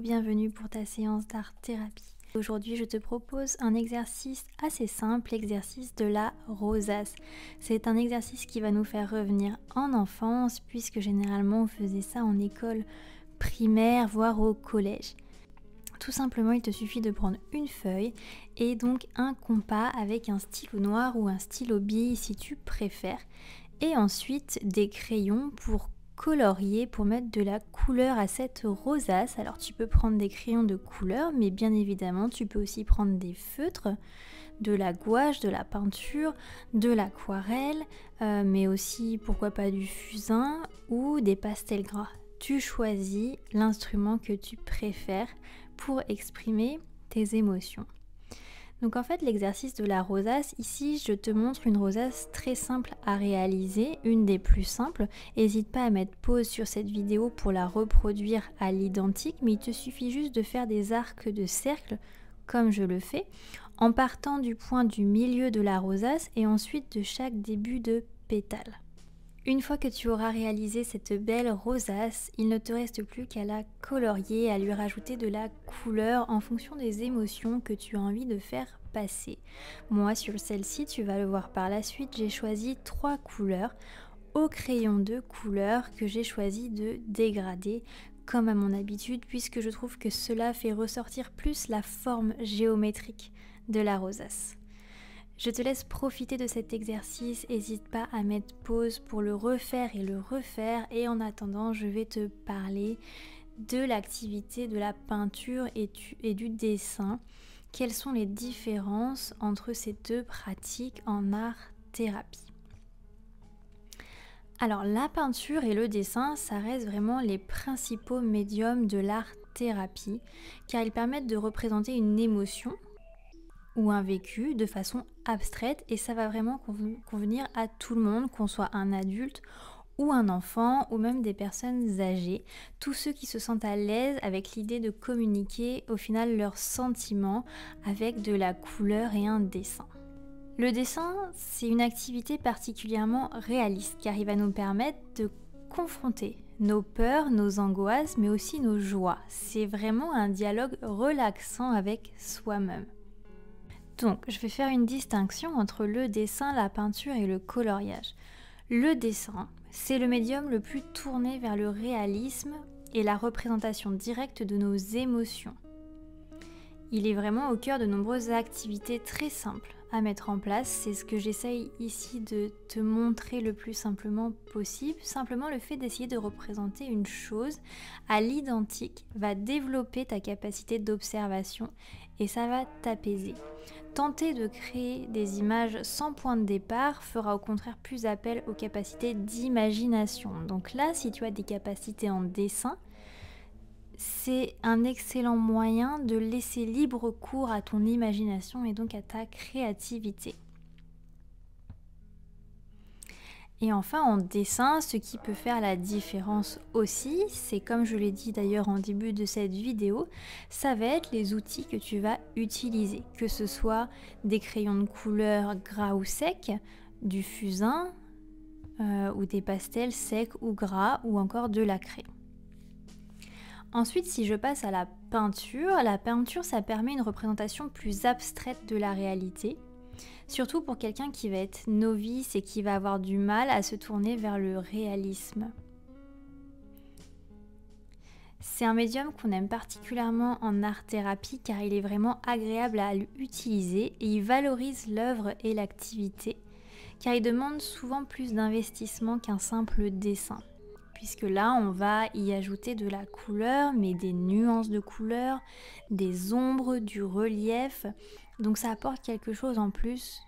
Bienvenue pour ta séance d'art-thérapie. Aujourd'hui, je te propose un exercice assez simple, l'exercice de la rosace. C'est un exercice qui va nous faire revenir en enfance, puisque généralement on faisait ça en école primaire, voire au collège. Tout simplement, il te suffit de prendre une feuille et donc un compas avec un stylo noir ou un stylo bille si tu préfères. Et ensuite des crayons pour colorier, pour mettre de la couleur à cette rosace. Alors tu peux prendre des crayons de couleur, mais bien évidemment tu peux aussi prendre des feutres, de la gouache, de la peinture, de l'aquarelle, mais aussi pourquoi pas du fusain ou des pastels gras. Tu choisis l'instrument que tu préfères pour exprimer tes émotions. Donc en fait, l'exercice de la rosace, ici je te montre une rosace très simple à réaliser, une des plus simples. N'hésite pas à mettre pause sur cette vidéo pour la reproduire à l'identique, mais il te suffit juste de faire des arcs de cercle comme je le fais, en partant du point du milieu de la rosace et ensuite de chaque début de pétale. Une fois que tu auras réalisé cette belle rosace, il ne te reste plus qu'à la colorier, à lui rajouter de la couleur en fonction des émotions que tu as envie de faire passer. Moi, sur celle-ci, tu vas le voir par la suite, j'ai choisi 3 couleurs au crayon de couleur que j'ai choisi de dégrader comme à mon habitude, puisque je trouve que cela fait ressortir plus la forme géométrique de la rosace. Je te laisse profiter de cet exercice, n'hésite pas à mettre pause pour le refaire et en attendant je vais te parler de l'activité de la peinture et du dessin. Quelles sont les différences entre ces deux pratiques en art-thérapie? Alors la peinture et le dessin, ça reste vraiment les principaux médiums de l'art-thérapie car ils permettent de représenter une émotion ou un vécu de façon abstraite et ça va vraiment convenir à tout le monde, qu'on soit un adulte ou un enfant ou même des personnes âgées, tous ceux qui se sentent à l'aise avec l'idée de communiquer au final leurs sentiments avec de la couleur et un dessin. Le dessin, c'est une activité particulièrement réaliste car il va nous permettre de confronter nos peurs, nos angoisses mais aussi nos joies. C'est vraiment un dialogue relaxant avec soi-même. Donc, je vais faire une distinction entre le dessin, la peinture et le coloriage. Le dessin, c'est le médium le plus tourné vers le réalisme et la représentation directe de nos émotions. Il est vraiment au cœur de nombreuses activités très simples à mettre en place. C'est ce que j'essaye ici de te montrer le plus simplement possible. Simplement le fait d'essayer de représenter une chose à l'identique va développer ta capacité d'observation et ça va t'apaiser. Tenter de créer des images sans point de départ fera au contraire plus appel aux capacités d'imagination. Donc là, si tu as des capacités en dessin, c'est un excellent moyen de laisser libre cours à ton imagination et donc à ta créativité. Et enfin en dessin, ce qui peut faire la différence aussi, c'est comme je l'ai dit d'ailleurs en début de cette vidéo, ça va être les outils que tu vas utiliser, que ce soit des crayons de couleur gras ou secs, du fusain ou des pastels secs ou gras ou encore de la craie. Ensuite, si je passe à la peinture ça permet une représentation plus abstraite de la réalité. Surtout pour quelqu'un qui va être novice et qui va avoir du mal à se tourner vers le réalisme. C'est un médium qu'on aime particulièrement en art-thérapie car il est vraiment agréable à l'utiliser et il valorise l'œuvre et l'activité car il demande souvent plus d'investissement qu'un simple dessin. Puisque là, on va y ajouter de la couleur, mais des nuances de couleur, des ombres, du relief. Donc ça apporte quelque chose en plus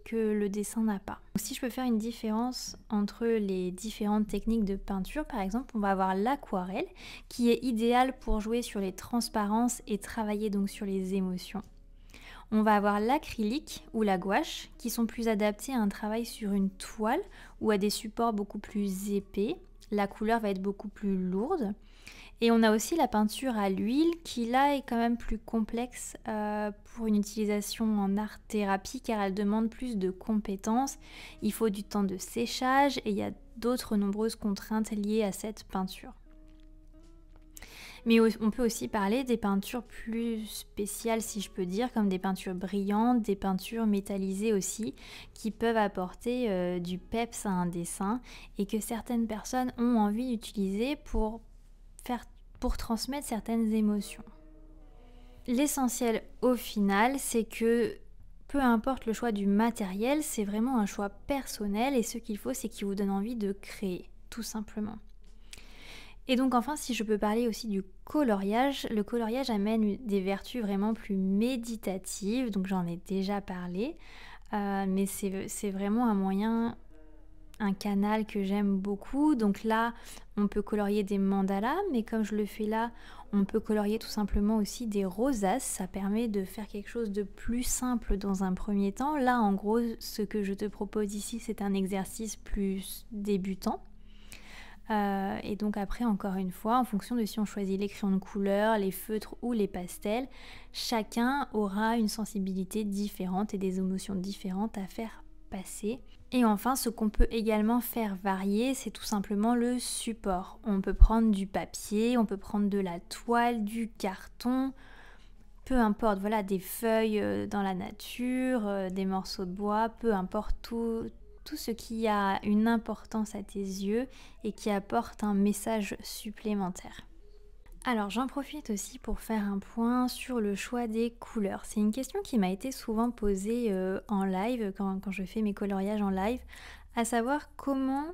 que le dessin n'a pas. Si je peux faire une différence entre les différentes techniques de peinture, par exemple, on va avoir l'aquarelle qui est idéale pour jouer sur les transparences et travailler donc sur les émotions. On va avoir l'acrylique ou la gouache qui sont plus adaptés à un travail sur une toile ou à des supports beaucoup plus épais. La couleur va être beaucoup plus lourde. Et on a aussi la peinture à l'huile qui là est quand même plus complexe pour une utilisation en art-thérapie car elle demande plus de compétences. Il faut du temps de séchage et il y a d'autres nombreuses contraintes liées à cette peinture. Mais on peut aussi parler des peintures plus spéciales, si je peux dire, comme des peintures brillantes, des peintures métallisées aussi, qui peuvent apporter du peps à un dessin et que certaines personnes ont envie d'utiliser pour transmettre certaines émotions. L'essentiel au final, c'est que peu importe le choix du matériel, c'est vraiment un choix personnel et ce qu'il faut, c'est qu'il vous donne envie de créer, tout simplement. Et donc enfin, si je peux parler aussi du coloriage, le coloriage amène des vertus vraiment plus méditatives, donc j'en ai déjà parlé, mais c'est vraiment un moyen, un canal que j'aime beaucoup. Donc là, on peut colorier des mandalas, mais comme je le fais là, on peut colorier tout simplement aussi des rosaces. Ça permet de faire quelque chose de plus simple dans un premier temps. Là, en gros, ce que je te propose ici, c'est un exercice plus débutant. Et donc après, encore une fois, en fonction de si on choisit les crayons de couleur, les feutres ou les pastels, chacun aura une sensibilité différente et des émotions différentes à faire passer. Et enfin, ce qu'on peut également faire varier, c'est tout simplement le support. On peut prendre du papier, on peut prendre de la toile, du carton, peu importe, voilà, des feuilles dans la nature, des morceaux de bois, peu importe, tout ce qui a une importance à tes yeux et qui apporte un message supplémentaire. Alors j'en profite aussi pour faire un point sur le choix des couleurs. C'est une question qui m'a été souvent posée en live, quand je fais mes coloriages en live, à savoir comment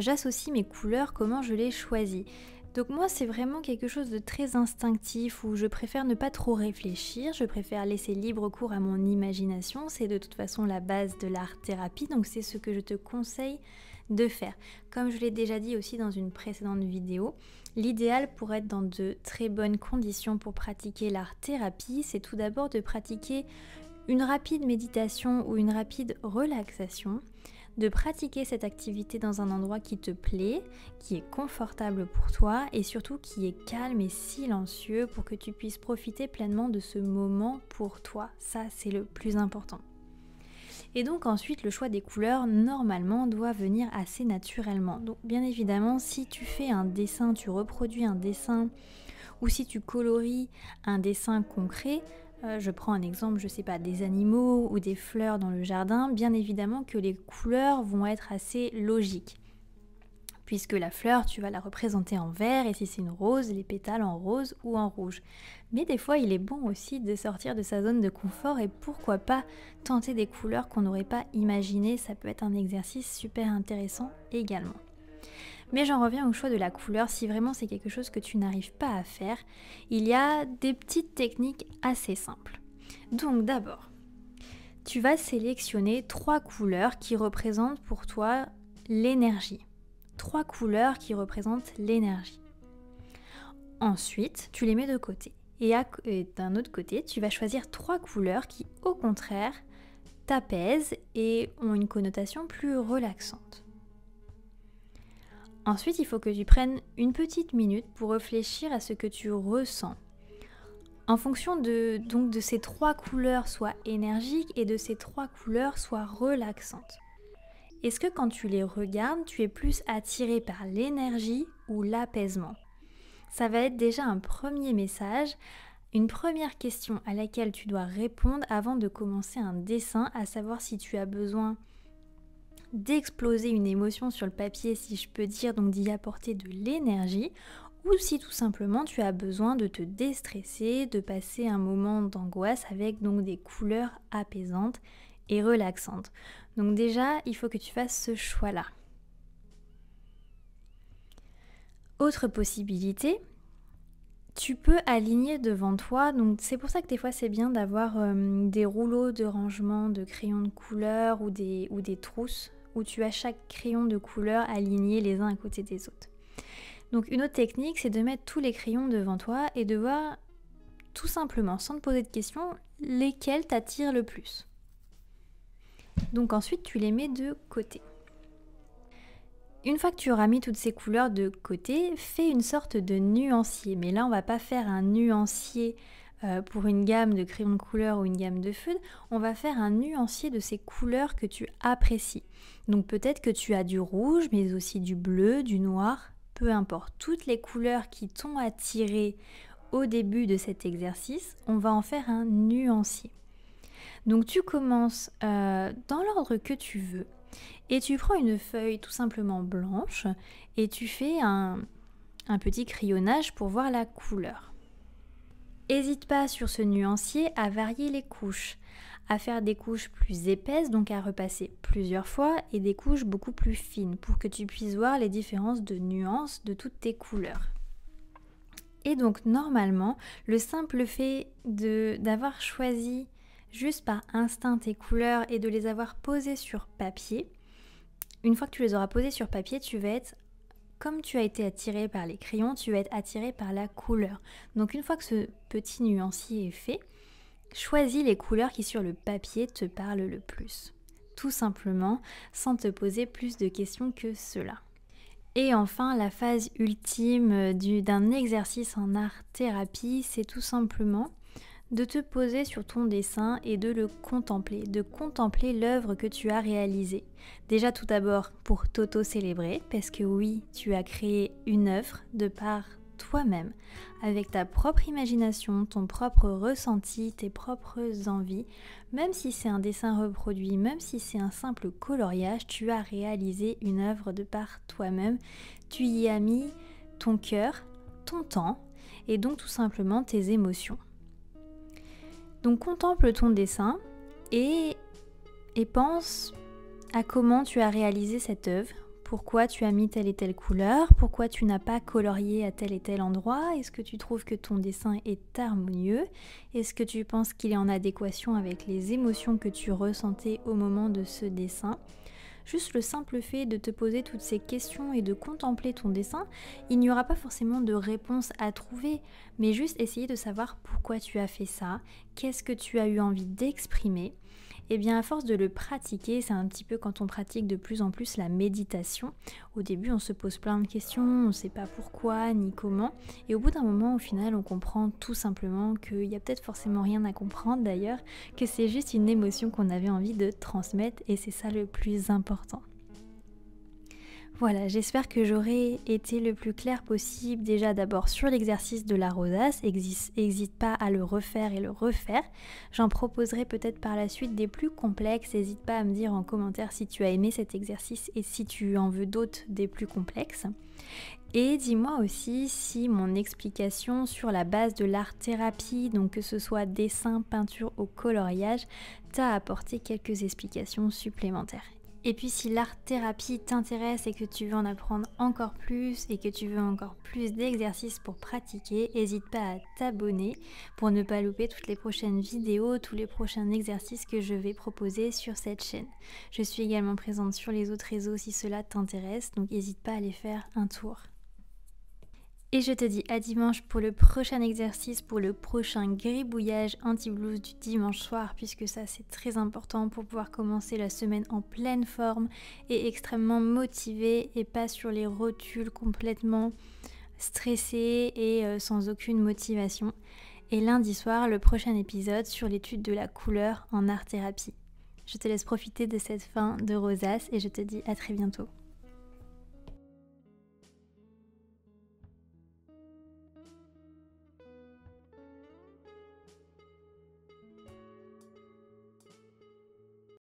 j'associe mes couleurs, comment je les choisis. Donc moi c'est vraiment quelque chose de très instinctif où je préfère ne pas trop réfléchir, je préfère laisser libre cours à mon imagination, c'est de toute façon la base de l'art-thérapie, donc c'est ce que je te conseille de faire. Comme je l'ai déjà dit aussi dans une précédente vidéo, l'idéal pour être dans de très bonnes conditions pour pratiquer l'art-thérapie, c'est tout d'abord de pratiquer une rapide méditation ou une rapide relaxation, de pratiquer cette activité dans un endroit qui te plaît, qui est confortable pour toi et surtout qui est calme et silencieux pour que tu puisses profiter pleinement de ce moment pour toi. Ça, c'est le plus important. Et donc ensuite, le choix des couleurs, normalement, doit venir assez naturellement. Donc bien évidemment, si tu fais un dessin, tu reproduis un dessin ou si tu colories un dessin concret, je prends un exemple, je sais pas, des animaux ou des fleurs dans le jardin, bien évidemment que les couleurs vont être assez logiques. Puisque la fleur, tu vas la représenter en vert et si c'est une rose, les pétales en rose ou en rouge. Mais des fois, il est bon aussi de sortir de sa zone de confort et pourquoi pas tenter des couleurs qu'on n'aurait pas imaginées, ça peut être un exercice super intéressant également. Mais j'en reviens au choix de la couleur, si vraiment c'est quelque chose que tu n'arrives pas à faire, il y a des petites techniques assez simples. Donc d'abord, tu vas sélectionner 3 couleurs qui représentent pour toi l'énergie. 3 couleurs qui représentent l'énergie. Ensuite, tu les mets de côté. Et d'un autre côté, tu vas choisir 3 couleurs qui, au contraire, t'apaisent et ont une connotation plus relaxante. Ensuite, il faut que tu prennes une petite minute pour réfléchir à ce que tu ressens. En fonction de ces 3 couleurs soient énergiques et de ces 3 couleurs soient relaxantes. Est-ce que quand tu les regardes, tu es plus attiré par l'énergie ou l'apaisement ? Ça va être déjà un premier message, une première question à laquelle tu dois répondre avant de commencer un dessin, à savoir si tu as besoin d'exploser une émotion sur le papier, si je peux dire, donc d'y apporter de l'énergie, ou si tout simplement tu as besoin de te déstresser, de passer un moment d'angoisse avec donc des couleurs apaisantes et relaxantes. Donc déjà, il faut que tu fasses ce choix-là. Autre possibilité, tu peux aligner devant toi, donc c'est pour ça que des fois c'est bien d'avoir des rouleaux de rangement de crayons de couleur ou des trousses où tu as chaque crayon de couleur aligné les uns à côté des autres. Donc une autre technique, c'est de mettre tous les crayons devant toi et de voir tout simplement, sans te poser de questions, lesquels t'attirent le plus. Donc ensuite, tu les mets de côté. Une fois que tu auras mis toutes ces couleurs de côté, fais une sorte de nuancier. Mais là, on va pas faire un nuancier pour une gamme de crayons de couleur ou une gamme de feutres. On va faire un nuancier de ces couleurs que tu apprécies. Donc peut-être que tu as du rouge, mais aussi du bleu, du noir, peu importe, toutes les couleurs qui t'ont attiré au début de cet exercice, on va en faire un nuancier. Donc tu commences dans l'ordre que tu veux et tu prends une feuille tout simplement blanche et tu fais un petit crayonnage pour voir la couleur. N'hésite pas sur ce nuancier à varier les couches, à faire des couches plus épaisses, donc à repasser plusieurs fois, et des couches beaucoup plus fines pour que tu puisses voir les différences de nuances de toutes tes couleurs. Et donc normalement, le simple fait d'avoir choisi juste par instinct tes couleurs et de les avoir posées sur papier, une fois que tu les auras posées sur papier, tu vas être, comme tu as été attiré par les crayons, tu vas être attiré par la couleur. Donc une fois que ce petit nuancier est fait, choisis les couleurs qui sur le papier te parlent le plus. Tout simplement, sans te poser plus de questions que cela. Et enfin, la phase ultime d'un exercice en art-thérapie, c'est tout simplement de te poser sur ton dessin et de le contempler, de contempler l'œuvre que tu as réalisée. Déjà tout d'abord pour t'auto-célébrer, parce que oui, tu as créé une œuvre de par toi-même, avec ta propre imagination, ton propre ressenti, tes propres envies. Même si c'est un dessin reproduit, même si c'est un simple coloriage, tu as réalisé une œuvre de par toi-même. Tu y as mis ton cœur, ton temps et donc tout simplement tes émotions. Donc contemple ton dessin et pense à comment tu as réalisé cette œuvre, pourquoi tu as mis telle et telle couleur, pourquoi tu n'as pas colorié à tel et tel endroit, est-ce que tu trouves que ton dessin est harmonieux, est-ce que tu penses qu'il est en adéquation avec les émotions que tu ressentais au moment de ce dessin. Juste le simple fait de te poser toutes ces questions et de contempler ton dessin, il n'y aura pas forcément de réponse à trouver, mais juste essayer de savoir pourquoi tu as fait ça, qu'est-ce que tu as eu envie d'exprimer. Et bien à force de le pratiquer, c'est un petit peu quand on pratique de plus en plus la méditation. Au début on se pose plein de questions, on ne sait pas pourquoi ni comment. Et au bout d'un moment au final on comprend tout simplement qu'il n'y a peut-être forcément rien à comprendre d'ailleurs, que c'est juste une émotion qu'on avait envie de transmettre et c'est ça le plus important. Voilà, j'espère que j'aurai été le plus clair possible déjà d'abord sur l'exercice de la rosace, n'hésite pas à le refaire et le refaire. J'en proposerai peut-être par la suite des plus complexes, n'hésite pas à me dire en commentaire si tu as aimé cet exercice et si tu en veux d'autres des plus complexes. Et dis-moi aussi si mon explication sur la base de l'art-thérapie, donc que ce soit dessin, peinture ou coloriage, t'a apporté quelques explications supplémentaires. Et puis si l'art-thérapie t'intéresse et que tu veux en apprendre encore plus et que tu veux encore plus d'exercices pour pratiquer, n'hésite pas à t'abonner pour ne pas louper toutes les prochaines vidéos, tous les prochains exercices que je vais proposer sur cette chaîne. Je suis également présente sur les autres réseaux si cela t'intéresse, donc n'hésite pas à aller faire un tour. Et je te dis à dimanche pour le prochain exercice, pour le prochain gribouillage anti-blues du dimanche soir, puisque ça c'est très important pour pouvoir commencer la semaine en pleine forme et extrêmement motivée et pas sur les rotules complètement stressée et sans aucune motivation. Et lundi soir, le prochain épisode sur l'étude de la couleur en art-thérapie. Je te laisse profiter de cette fin de rosace et je te dis à très bientôt.